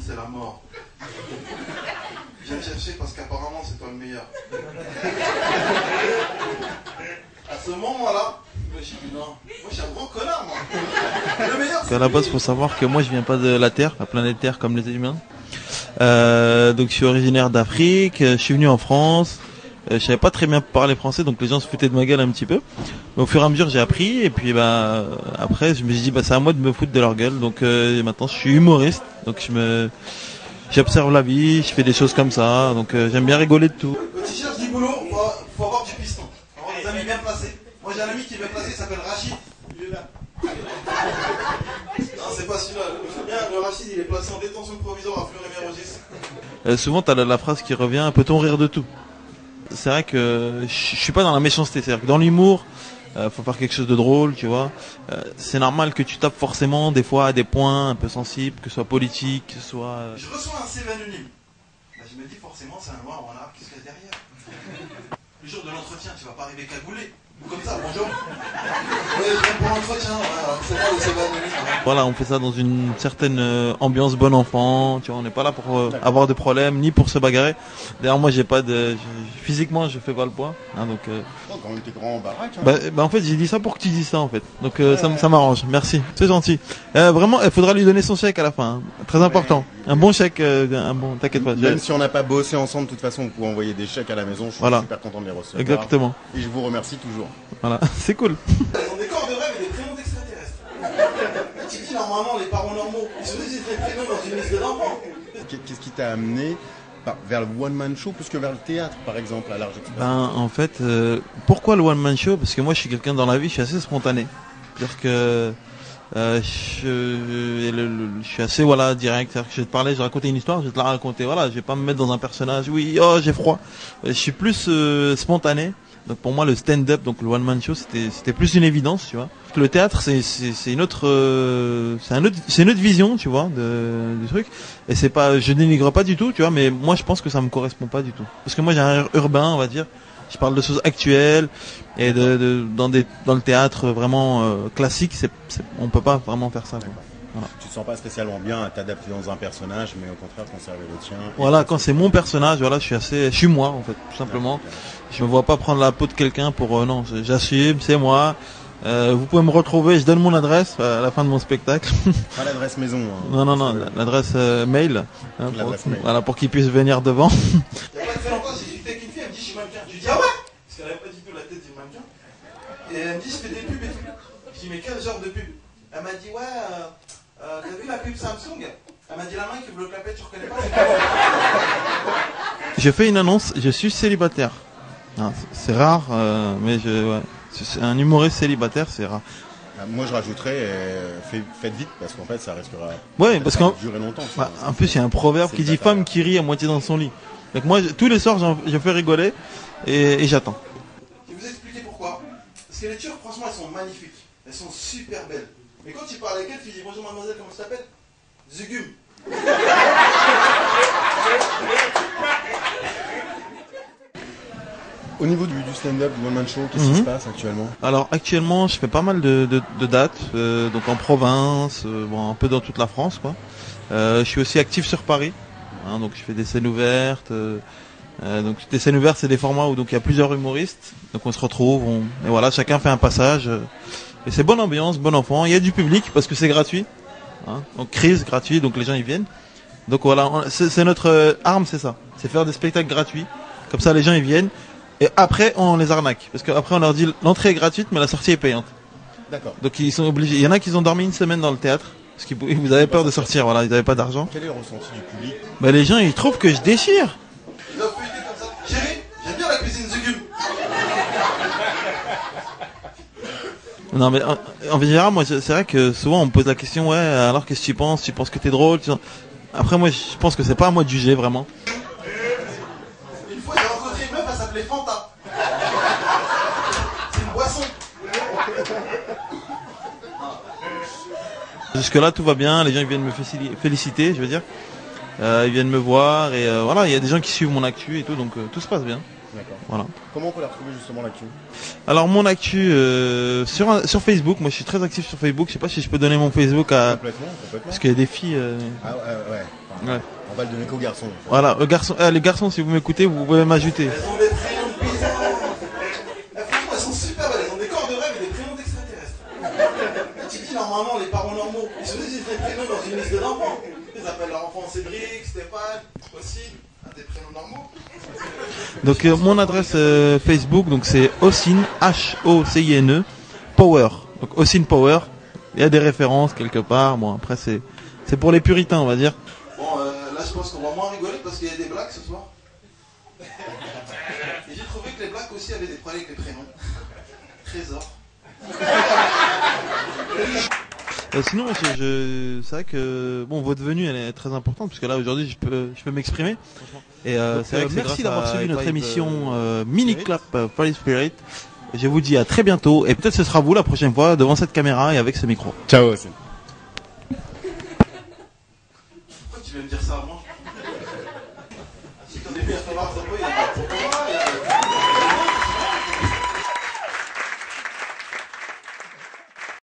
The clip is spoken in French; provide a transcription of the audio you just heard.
c'est la mort. Viens chercher parce qu'apparemment c'est toi le meilleur. À ce moment-là, je me suis dit non, moi je suis un grand connard moi. Le meilleur. À la base, faut savoir que moi je viens pas de la Terre, la planète Terre comme les humains. Donc je suis originaire d'Afrique, je suis venu en France. Je savais pas très bien parler français, donc les gens se foutaient de ma gueule un petit peu. Mais au fur et à mesure, j'ai appris, et puis après, je me suis dit, c'est à moi de me foutre de leur gueule. Donc maintenant, je suis humoriste, donc j'observe la vie, je fais des choses comme ça, donc j'aime bien rigoler de tout. Quand tu cherches du boulot, faut avoir du piston, faut avoir des amis bien placés. Moi j'ai un ami qui est bien placé, il s'appelle Rachid. Il est là. Non, c'est pas celui-là. Le Rachid, il est placé en détention provisoire à Fleury-Mérogis. Souvent, t'as la phrase qui revient, peut-on rire de tout? C'est vrai que je suis pas dans la méchanceté, c'est-à-dire que dans l'humour, faut faire quelque chose de drôle, tu vois. C'est normal que tu tapes forcément des fois à des points un peu sensibles, que ce soit politique, que ce soit... Je reçois un CV anonyme. Là, je me dis forcément c'est un noir ou un arabe qui se cache derrière. Le jour de l'entretien, tu vas pas arriver cagoulé. Ou comme ça, bonjour. Oui, je viens pour l'entretien, c'est moi le CV anonyme. Voilà, on fait ça dans une certaine ambiance bon enfant, tu vois, on n'est pas là pour avoir de problèmes, ni pour se bagarrer. D'ailleurs, moi, physiquement, je fais pas le poids, hein, donc... Quand même, t'es grand en baraque. En fait, j'ai dit ça pour que tu dises ça, en fait. Donc, ça m'arrange. Merci. C'est gentil. Vraiment, il faudra lui donner son chèque à la fin, hein. Très important. Un bon chèque, t'inquiète pas. Même si on n'a pas bossé ensemble, de toute façon, vous pouvez envoyer des chèques à la maison. Je suis super content de les recevoir. Exactement. Et je vous remercie toujours. Voilà, c'est cool. Ils ont des corps de rêve et des prénoms d'extraterrestres. Tu dis normalement, les parents normaux, ils se disent des prénoms dans une liste d'enfants. Qu'est-ce qui t'a amené vers le one-man show plus que vers le théâtre, par exemple, à large expansion? En fait, pourquoi le one-man show? Parce que moi, je suis quelqu'un dans la vie, je suis assez spontané. C'est-à-dire que je suis assez direct. C'est-à-dire que je vais te parler, je vais raconter une histoire, je vais te la raconter. Voilà, je vais pas me mettre dans un personnage. Oui, j'ai froid. Je suis plus spontané. Donc pour moi, le stand-up, donc le one-man show, c'était plus une évidence, tu vois. Le théâtre, c'est une autre vision, tu vois, du truc. Et je dénigre pas du tout, tu vois, mais moi je pense que ça me correspond pas du tout. Parce que moi j'ai un air urbain, on va dire. Je parle de choses actuelles et dans le théâtre vraiment classique, on peut pas vraiment faire ça, quoi. Voilà. Tu te sens pas spécialement bien à t'adapter dans un personnage, mais au contraire conserver le tien. Voilà, quand c'est mon personnage, voilà, je suis moi en fait, tout simplement. Je me vois pas prendre la peau de quelqu'un pour non, j'assume, c'est moi. Vous pouvez me retrouver, je donne mon adresse à la fin de mon spectacle. Pas l'adresse maison. Hein. Non, l'adresse mail. Hein, mail. Voilà, pour qu'ils puissent venir devant. Il y a pas très longtemps, j'ai discuté avec une fille, elle me dit je suis mannequin. Je lui dis ah ouais, parce qu'elle avait pas du tout la tête du mannequin. Et elle me dit je fais des pubs et tout. Je dis mais quel genre de pub? Elle m'a dit ouais, t'as vu la pub Samsung? Elle m'a dit la main qui ouvre le clapet, tu reconnais pas? Je fais une annonce, je suis célibataire. C'est rare, mais c'est un humoriste célibataire, c'est rare. Moi je rajouterais faites vite parce qu'en fait ça risquera parce qu'en durer longtemps. En plus il y a un proverbe qui dit femme qui rit à moitié dans son lit. Donc moi tous les soirs je fais rigoler et j'attends. Je vais vous expliquer pourquoi. Parce que les Turcs franchement elles sont magnifiques, elles sont super belles. Mais quand tu parles avec elles, tu dis bonjour mademoiselle, comment tu t'appelles? Zugum. Au niveau du stand-up, du one-man show, qu'est-ce qui se passe actuellement? Alors actuellement, je fais pas mal de dates, donc en province, un peu dans toute la France, quoi. Je suis aussi actif sur Paris, hein, donc je fais des scènes ouvertes. Donc des scènes ouvertes, c'est des formats où donc il y a plusieurs humoristes, donc on se retrouve, et voilà, chacun fait un passage. Et c'est bonne ambiance, bon enfant. Il y a du public parce que c'est gratuit, hein, donc crise gratuit, donc les gens ils viennent. Donc voilà, c'est notre arme, c'est ça, c'est faire des spectacles gratuits. Comme ça, les gens ils viennent. Et après, on les arnaque. Parce qu'après, on leur dit l'entrée est gratuite, mais la sortie est payante. D'accord. Donc, ils sont obligés. Il y en a qui ont dormi une semaine dans le théâtre. Parce qu'ils avaient peur de sortir. Voilà, ils n'avaient pas d'argent. Quel est le ressenti du public? Les gens, ils trouvent que je déchire. Ils doivent feuilleter comme ça. Chérie, j'aime bien la cuisine Zugum. Non, mais en général, moi, c'est vrai que souvent, on me pose la question, ouais, alors qu'est-ce que tu penses? Tu penses que t'es drôle? Après, moi, je pense que c'est pas à moi de juger, vraiment. Une fois, j'ai rencontré une meuf, elle s'appelait Fanta. C'est une boisson. Jusque-là, tout va bien. Les gens ils viennent me féliciter, je veux dire. Ils viennent me voir et voilà, il y a des gens qui suivent mon actu et tout, donc tout se passe bien. D'accord. Voilà. Comment on peut la retrouver justement l'actu? Alors mon actu sur Facebook, moi je suis très actif sur Facebook. Je sais pas si je peux donner mon Facebook à Complètement. parce qu'il y a des filles. Ah ouais. Ouais. On va le donner qu'aux garçons. Voilà, les garçons, si vous m'écoutez, vous pouvez m'ajouter. Elles ont des prénoms bizarres. Franchement, elles sont super belles. Elles ont des corps de rêve et des prénoms d'extraterrestres. Et tu dis, normalement, les parents normaux, ils se disent des prénoms dans une liste d'enfants. Ils appellent leur enfant Cédric, Stéphane, possible. Des prénoms normaux. Donc mon adresse Facebook, donc c'est Hocine, Hocine, Power. Donc Hocine Power. Il y a des références quelque part. Bon, après c'est pour les puritains, on va dire. Bon, là je pense qu'on va moins rigoler parce qu'il y a des blagues ce soir. Et j'ai trouvé que les blagues aussi avaient des problèmes avec les prénoms. Trésor. Sinon, c'est vrai que bon, votre venue, elle est très importante parce que là aujourd'hui, je peux m'exprimer. Et c'est vrai que merci d'avoir suivi notre émission Mini Clap Party Spirit. Et je vous dis à très bientôt et peut-être ce sera vous la prochaine fois devant cette caméra et avec ce micro. Ciao aussi. Pourquoi tu veux me dire ça avant? Si t'en es bien, il y a pas de